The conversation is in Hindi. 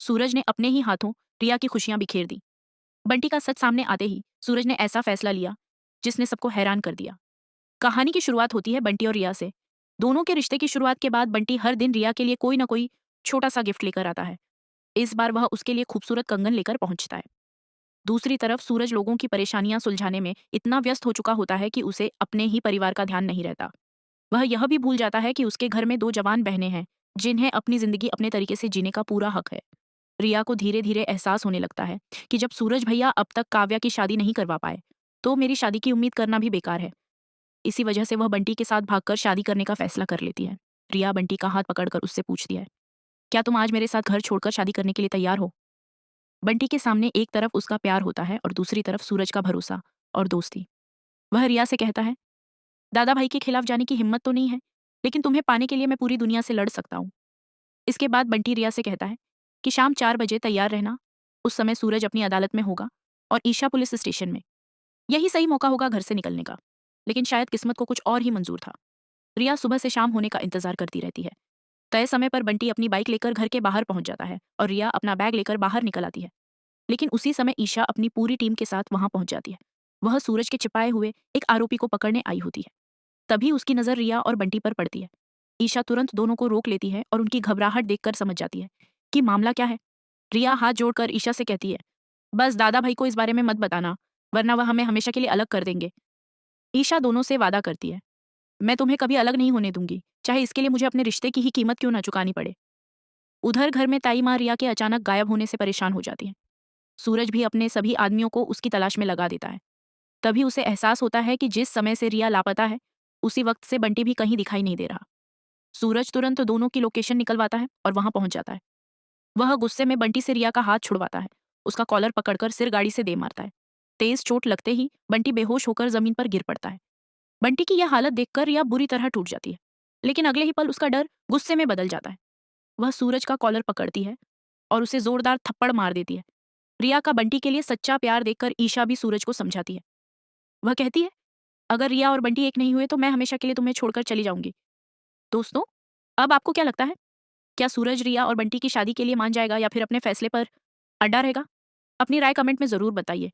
सूरज ने अपने ही हाथों रिया की खुशियां बिखेर दी। बंटी का सच सामने आते ही सूरज ने ऐसा फैसला लिया जिसने सबको हैरान कर दिया। कहानी की शुरुआत होती है बंटी और रिया से। दोनों के रिश्ते की शुरुआत के बाद बंटी हर दिन रिया के लिए कोई ना कोई छोटा सा गिफ्ट लेकर आता है। इस बार वह उसके लिए खूबसूरत कंगन लेकर पहुंचता है। दूसरी तरफ सूरज लोगों की परेशानियां सुलझाने में इतना व्यस्त हो चुका होता है कि उसे अपने ही परिवार का ध्यान नहीं रहता। वह यह भी भूल जाता है कि उसके घर में दो जवान बहनें हैं जिन्हें अपनी जिंदगी अपने तरीके से जीने का पूरा हक है। रिया को धीरे धीरे एहसास होने लगता है कि जब सूरज भैया अब तक काव्या की शादी नहीं करवा पाए तो मेरी शादी की उम्मीद करना भी बेकार है। इसी वजह से वह बंटी के साथ भागकर शादी करने का फैसला कर लेती है। रिया बंटी का हाथ पकड़कर उससे पूछती है, क्या तुम आज मेरे साथ घर छोड़कर शादी करने के लिए तैयार हो? बंटी के सामने एक तरफ उसका प्यार होता है और दूसरी तरफ सूरज का भरोसा और दोस्ती। वह रिया से कहता है, दादा भाई के खिलाफ जाने की हिम्मत तो नहीं है, लेकिन तुम्हें पाने के लिए मैं पूरी दुनिया से लड़ सकता हूँ। इसके बाद बंटी रिया से कहता है कि शाम 4 बजे तैयार रहना। उस समय सूरज अपनी अदालत में होगा और ईशा पुलिस स्टेशन में। यही सही मौका होगा घर से निकलने का। लेकिन शायद किस्मत को कुछ और ही मंजूर था। रिया सुबह से शाम होने का इंतजार करती रहती है। तय समय पर बंटी अपनी बाइक लेकर घर के बाहर पहुंच जाता है और रिया अपना बैग लेकर बाहर निकल आती है। लेकिन उसी समय ईशा अपनी पूरी टीम के साथ वहां पहुंच जाती है। वह सूरज के छिपाए हुए एक आरोपी को पकड़ने आई होती है। तभी उसकी नजर रिया और बंटी पर पड़ती है। ईशा तुरंत दोनों को रोक लेती है और उनकी घबराहट देखकर समझ जाती है कि मामला क्या है। रिया हाथ जोड़कर ईशा से कहती है, बस दादा भाई को इस बारे में मत बताना, वरना वह हमें हमेशा के लिए अलग कर देंगे। ईशा दोनों से वादा करती है, मैं तुम्हें कभी अलग नहीं होने दूंगी, चाहे इसके लिए मुझे अपने रिश्ते की ही कीमत क्यों ना चुकानी पड़े। उधर घर में ताई माँ रिया के अचानक गायब होने से परेशान हो जाती है। सूरज भी अपने सभी आदमियों को उसकी तलाश में लगा देता है। तभी उसे एहसास होता है कि जिस समय से रिया लापता है उसी वक्त से बंटी भी कहीं दिखाई नहीं दे रहा। सूरज तुरंत दोनों की लोकेशन निकलवाता है और वहां पहुंच जाता है। वह गुस्से में बंटी से रिया का हाथ छुड़वाता है, उसका कॉलर पकड़कर सिर गाड़ी से दे मारता है। तेज चोट लगते ही बंटी बेहोश होकर जमीन पर गिर पड़ता है। बंटी की यह हालत देखकर रिया बुरी तरह टूट जाती है। लेकिन अगले ही पल उसका डर गुस्से में बदल जाता है। वह सूरज का कॉलर पकड़ती है और उसे जोरदार थप्पड़ मार देती है। रिया का बंटी के लिए सच्चा प्यार देखकर ईशा भी सूरज को समझाती है। वह कहती है, अगर रिया और बंटी एक नहीं हुए तो मैं हमेशा के लिए तुम्हें छोड़कर चली जाऊंगी। दोस्तों, अब आपको क्या लगता है? क्या सूरज रिया और बंटी की शादी के लिए मान जाएगा या फिर अपने फैसले पर अड़ा रहेगा? अपनी राय कमेंट में जरूर बताइए।